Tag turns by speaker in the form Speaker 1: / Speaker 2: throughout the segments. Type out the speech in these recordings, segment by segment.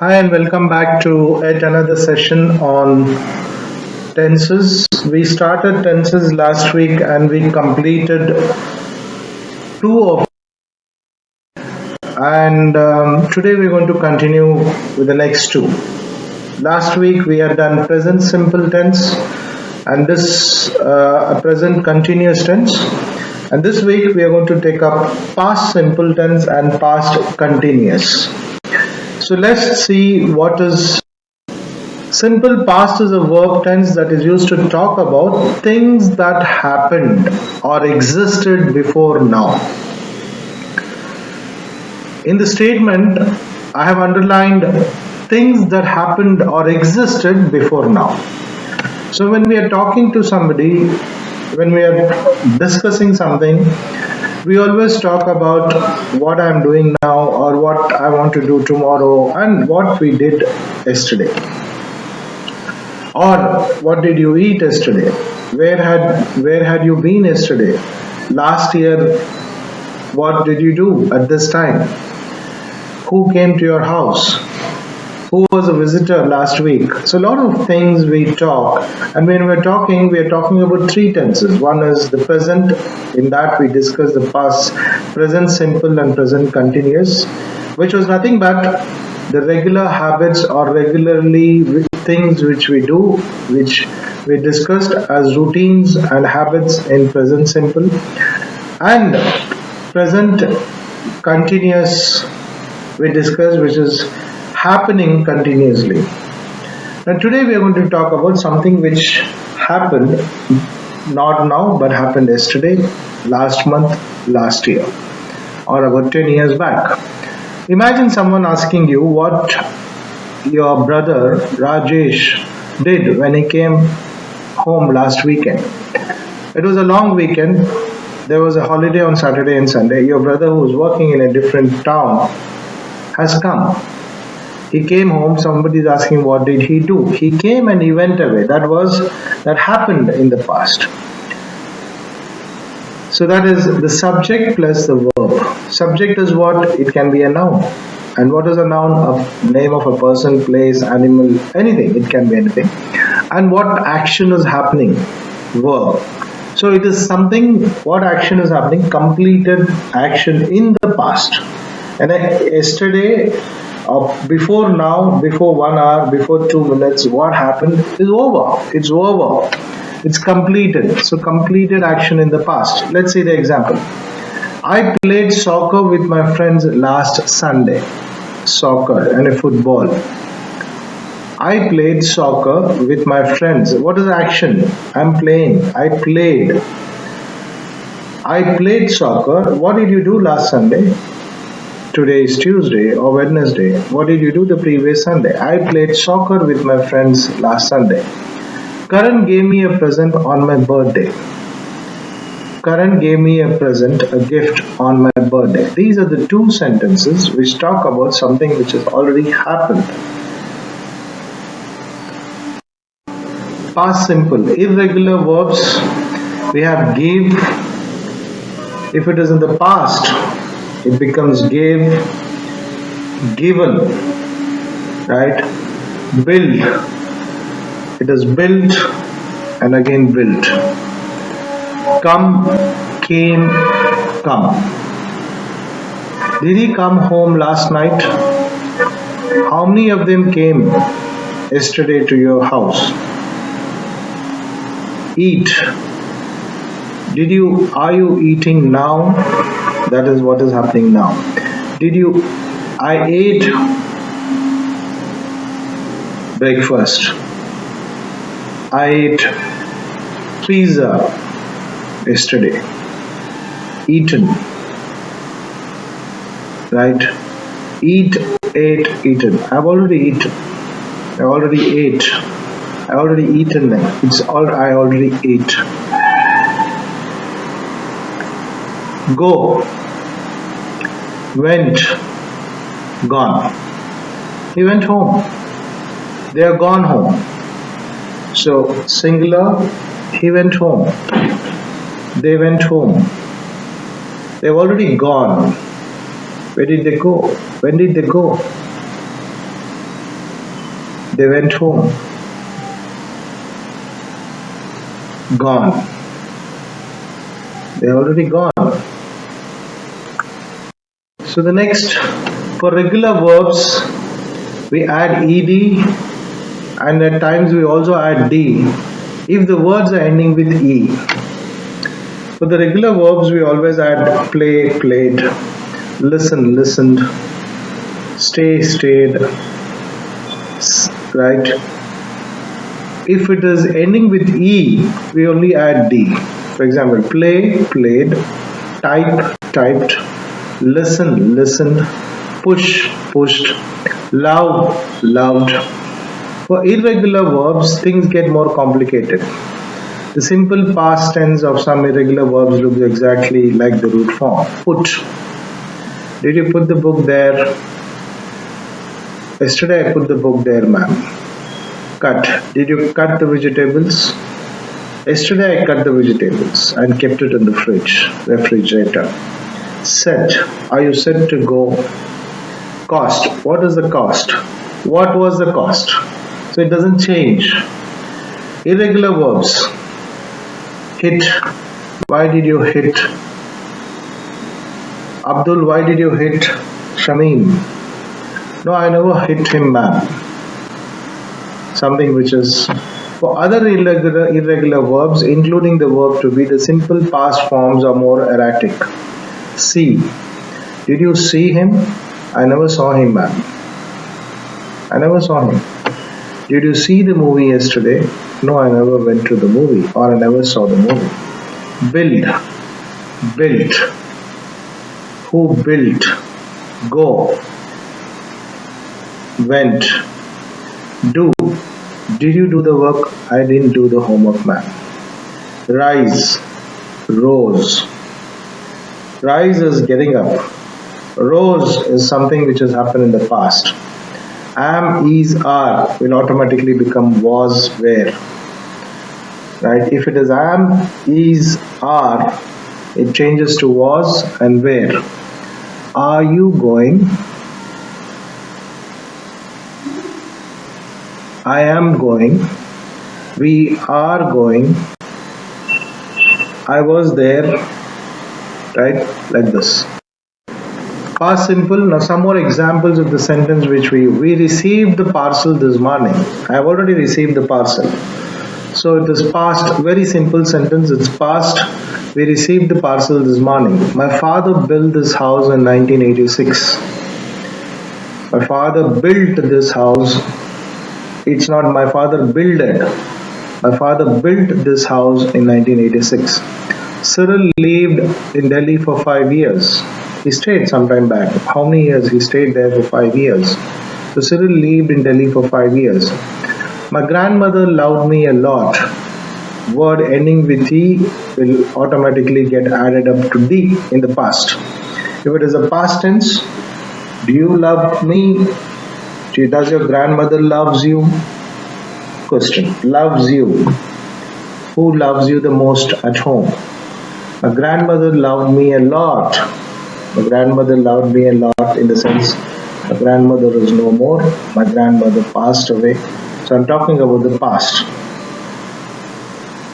Speaker 1: Hi, and welcome back to yet another session on tenses. We started tenses last week and we completed two of and today we're going to continue with the next two. Last week we had done present simple tense and this present continuous tense, and this week we are going to take up past simple tense and past continuous. So let's see what is simple past. Is a verb tense that is used to talk about things that happened or existed before now. In the statement, I have underlined things that happened or existed before now. So when we are talking to somebody, when we are discussing something, we always talk about what I am doing now or what I want to do tomorrow and what we did yesterday. Or what did you eat yesterday? Where had you been yesterday? Last year, what did you do at this time? Who came to your house? Who was a visitor last week? So a lot of things we talk, and when we are talking about three tenses. One is the present. In that we discuss the past, present simple and present continuous, which was nothing but the regular habits or regularly things which we do, which we discussed as routines and habits in present simple, and present continuous we discussed, which is happening continuously. Now today we are going to talk about something which happened not now but happened yesterday, last month, last year, or about 10 years back. Imagine someone asking you what your brother Rajesh did when he came home last weekend. It was a long weekend. There was a holiday on Saturday and Sunday. Your brother, who was working in a different town, has come. He came home. Somebody is asking what did he do. He came and he went away. That happened in the past. So that is the subject plus the verb. Subject is what? It can be a noun. And what is a noun? A name of a person, place, animal, anything. It can be anything. And what action is happening? Verb. So it is something, what action is happening? Completed action in the past. And yesterday, before now, before 1 hour, before 2 minutes, what happened is over. It's over. It's completed. So completed action in the past. Let's see the example. I played soccer with my friends last Sunday. Soccer and a football. I played soccer with my friends. What is action? I'm playing. I played. I played soccer. What did you do last Sunday? Today is Tuesday or Wednesday. What did you do the previous Sunday? I played soccer with my friends last Sunday. Karan gave me a present on my birthday. Karan gave me a present, a gift on my birthday. These are the two sentences which talk about something which has already happened. Past simple. Irregular verbs, we have gave. If it is in the past, it becomes gave, given, right? Build. It is built and again built. Come, came, come. Did he come home last night? How many of them came yesterday to your house? Eat. Are you eating now? That is what is happening now. I ate breakfast. I ate pizza yesterday. Eaten. Right? Eat, ate, eaten. I've already eaten. I already ate. I already eaten them. I already ate. Go. Went. Gone. He went home. They are gone home. So singular, he went home. They went home. They've already gone. Where did they go? When did they go? They went home. Gone. They're already gone. So the next, for regular verbs, we add ed and at times we also add d if the words are ending with e. For the regular verbs, we always add play, played, listen, listened, stay, stayed, right? If it is ending with e, we only add d. For example, play, played, type, typed, listen, listened, push, pushed, love, loved. For irregular verbs, things get more complicated. The simple past tense of some irregular verbs looks exactly like the root form. Put. Did you put the book there? Yesterday I put the book there, ma'am. Cut. Did you cut the vegetables? Yesterday I cut the vegetables and kept it in the refrigerator. Set. Are you set to go? Cost. What is the cost? What was the cost? So it doesn't change. Irregular verbs. Hit. Why did you hit? Abdul, why did you hit Shamim? No, I never hit him, ma'am. Something which is, for other irregular verbs, including the verb to be, the simple past forms are more erratic. See. Did you see him? I never saw him, ma'am. I never saw him. Did you see the movie yesterday? No, I never went to the movie, or I never saw the movie. Build. Built. Who built? Go. Went. Do. Did you do the work? I didn't do the homework, ma'am. Rise. Rose. Rise is getting up. Rose is something which has happened in the past. Am, is, are will automatically become was, were. Right? If it is am, is, are, it changes to was and where. Are you going? I am going. We are going. I was there. Right? Like this. Past simple. Now some more examples of the sentence which we received the parcel this morning. I have already received the parcel. So it is past, very simple sentence. It's past. We received the parcel this morning. My father built this house in 1986. My father built this house. It's not my father builded. My father built this house in 1986. Cyril lived in Delhi for 5 years. He stayed sometime back. How many years? He stayed there for 5 years. So Cyril lived in Delhi for 5 years. My grandmother loved me a lot. Word ending with E will automatically get added up to D in the past. If it is a past tense, do you love me? Does your grandmother loves you? Question. Loves you. Who loves you the most at home? My grandmother loved me a lot. My grandmother loved me a lot in the sense my grandmother is no more. My grandmother passed away. So I'm talking about the past.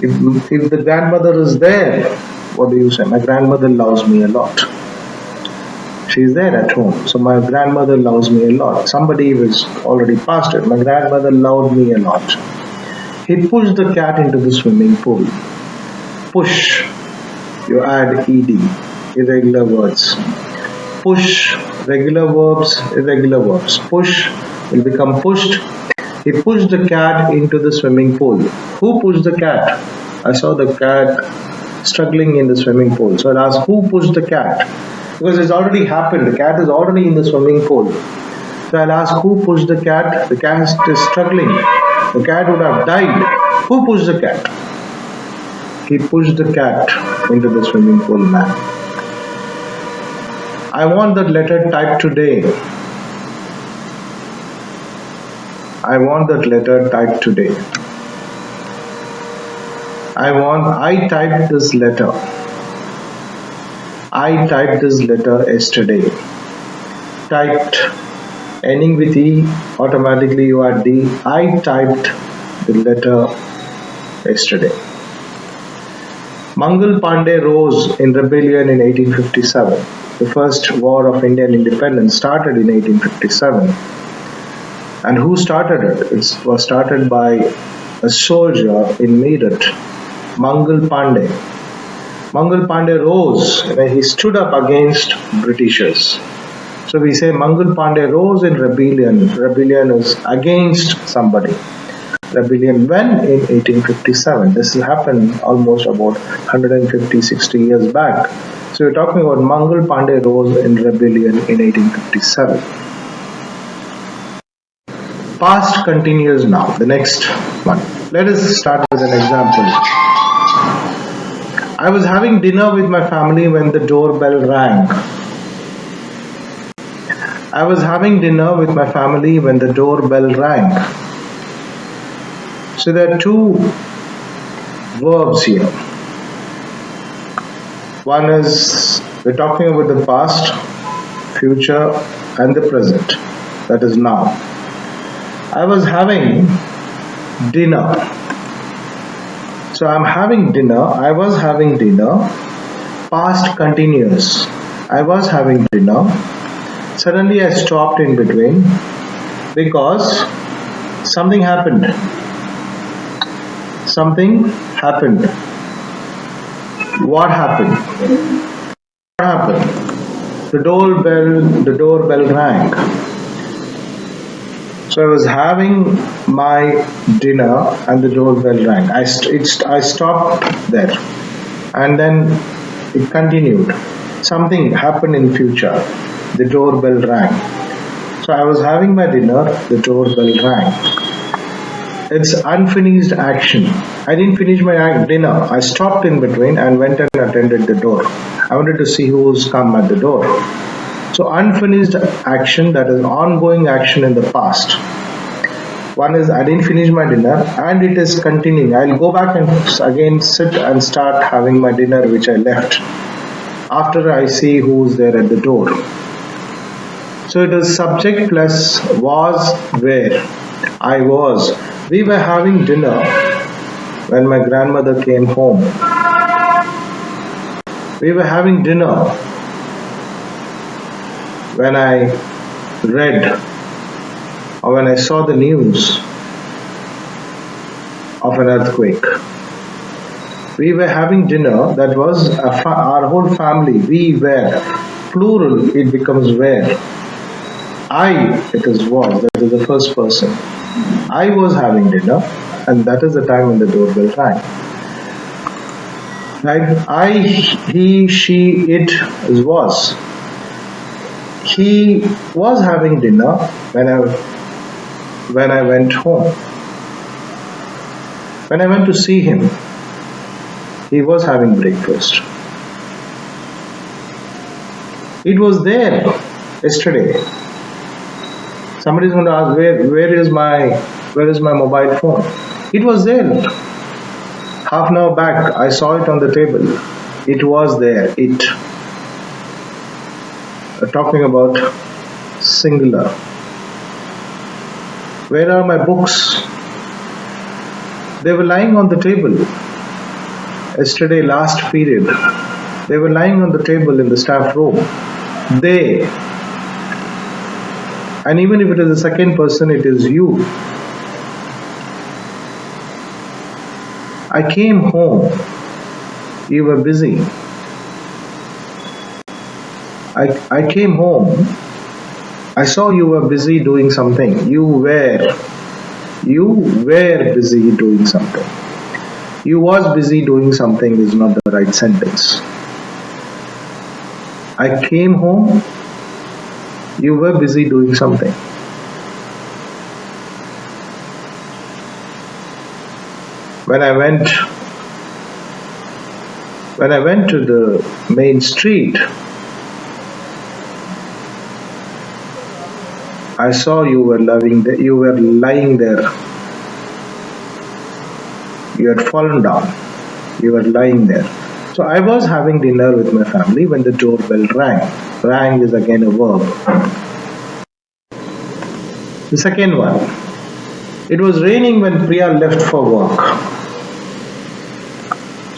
Speaker 1: If the grandmother is there, what do you say? My grandmother loves me a lot. She's there at home. So my grandmother loves me a lot. Somebody was already past it. My grandmother loved me a lot. He pushed the cat into the swimming pool. Push. You add ed. Irregular words. Push. Regular verbs. Irregular verbs. Push will become pushed. He pushed the cat into the swimming pool. Who pushed the cat? I saw the cat struggling in the swimming pool. So I'll ask, who pushed the cat? Because it's already happened. The cat is already in the swimming pool. So I'll ask, who pushed the cat? The cat is struggling. The cat would have died. Who pushed the cat? He pushed the cat into the swimming pool, man. I want that letter typed today. I want that letter typed today. I typed this letter. I typed this letter yesterday. Typed ending with E, automatically you add D. I typed the letter yesterday. Mangal Pandey rose in rebellion in 1857. The first war of Indian independence started in 1857. And who started it? It was started by a soldier in Meerut, Mangal Pandey. Mangal Pandey rose when he stood up against Britishers. So we say Mangal Pandey rose in rebellion. Rebellion is against somebody. Rebellion when? In 1857. This happened almost about 150-60 years back. So we're talking about Mangal Pandey rose in rebellion in 1857. Past continues now. The next one. Let us start with an example. I was having dinner with my family when the doorbell rang. I was having dinner with my family when the doorbell rang. So there are two verbs here. One is, we're talking about the past, future, and the present. That is now. I was having dinner. So I'm having dinner. I was having dinner. Past continuous. I was having dinner. Suddenly I stopped in between because something happened. Something happened. What happened? What happened? The doorbell rang. So I was having my dinner and the doorbell rang. I stopped there, and then it continued. Something happened in future. The doorbell rang. So I was having my dinner, the doorbell rang. It's unfinished action. I didn't finish my dinner. I stopped in between and went and attended the door. I wanted to see who's come at the door. So unfinished action, that is ongoing action in the past. One is I didn't finish my dinner and it is continuing. I'll go back and again sit and start having my dinner which I left after I see who's there at the door. So it is subject plus was where. I was. We were having dinner when my grandmother came home. We were having dinner when I read or when I saw the news of an earthquake. We were having dinner, that was our whole family. We were. Plural, it becomes were. I, it is was, that is the first person. I was having dinner, and that is the time when the doorbell rang. Right? I, he, she, it is was. He was having dinner when I went home. When I went to see him, he was having breakfast. It was there yesterday. Somebody is going to ask, where is my mobile phone? It was there. Half an hour back, I saw it on the table. It was there. It. Talking about singular. Where are my books? They were lying on the table. Yesterday, last period, they were lying on the table in the staff room. They. And even if it is the second person, it is you. I came home. You were busy. I came home. I saw you were busy doing something. You were busy doing something. You was busy doing something is not the right sentence. I came home. You were busy doing something. When I went to the main street, I saw you were lying there. You had fallen down. You were lying there. So I was having dinner with my family when the doorbell rang. Rang is again a verb. The second one, it was raining when Priya left for work.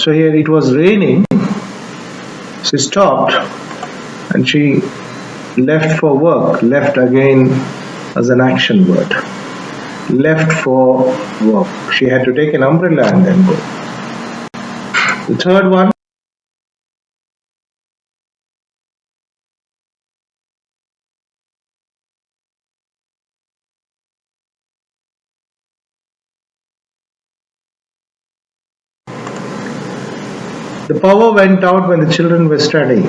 Speaker 1: So here it was raining, she stopped and she left for work. Left again as an action word. Left for work. She had to take an umbrella and then go. The third one, the power went out when the children were studying.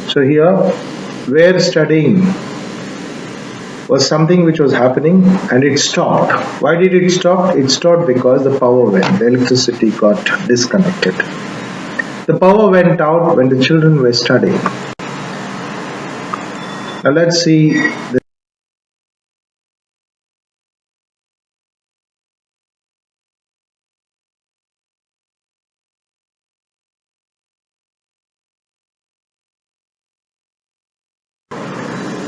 Speaker 1: So here, where studying was something which was happening and it stopped. Why did it stop? It stopped because the power went. The electricity got disconnected. The power went out when the children were studying. Now let's see the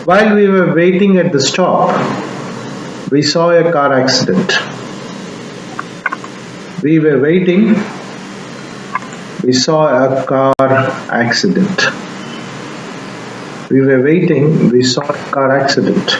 Speaker 1: while we were waiting at the stop, we saw a car accident. We were waiting, we saw a car accident. We were waiting, we saw a car accident.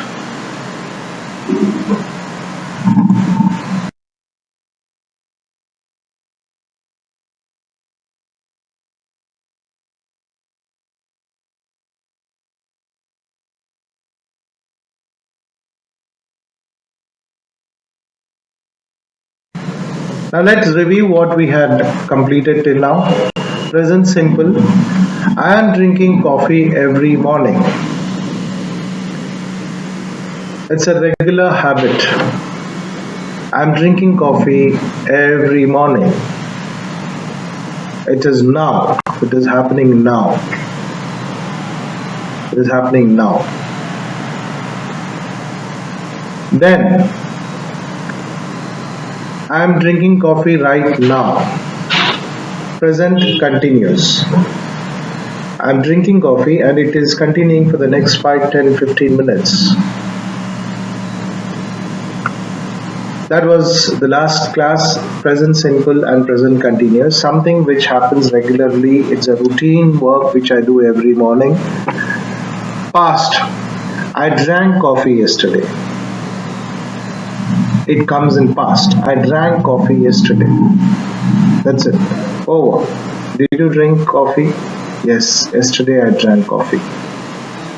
Speaker 1: Now let's review what we had completed till now. Present simple. I am drinking coffee every morning. It's a regular habit. I am drinking coffee every morning. It is now. It is happening now. It is happening now. Then, I am drinking coffee right now. Present continuous. I am drinking coffee and it is continuing for the next 5, 10, 15 minutes. That was the last class, present simple and present continuous. Something which happens regularly. It's a routine work which I do every morning. Past. I drank coffee yesterday. It comes in past. I drank coffee yesterday. That's it. Over. Did you drink coffee? Yes, yesterday I drank coffee.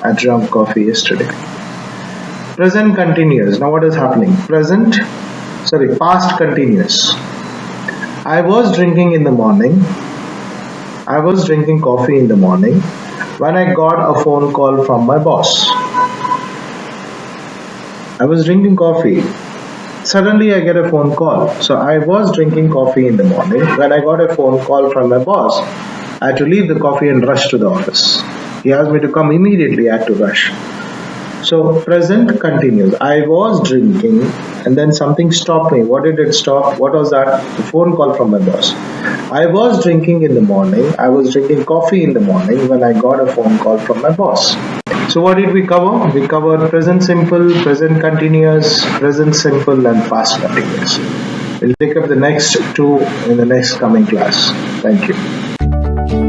Speaker 1: I drank coffee yesterday. Present continuous. Now what is happening? Past continuous. I was drinking in the morning. I was drinking coffee in the morning when I got a phone call from my boss. I was drinking coffee. Suddenly I get a phone call. So I was drinking coffee in the morning. When I got a phone call from my boss, I had to leave the coffee and rush to the office. He asked me to come immediately. I had to rush. So present continuous. I was drinking and then something stopped me. What did it stop? What was that? The phone call from my boss. I was drinking in the morning. I was drinking coffee in the morning when I got a phone call from my boss. So what did we cover? We covered present simple, present continuous, present simple and past continuous. We'll take up the next two in the next coming class. Thank you.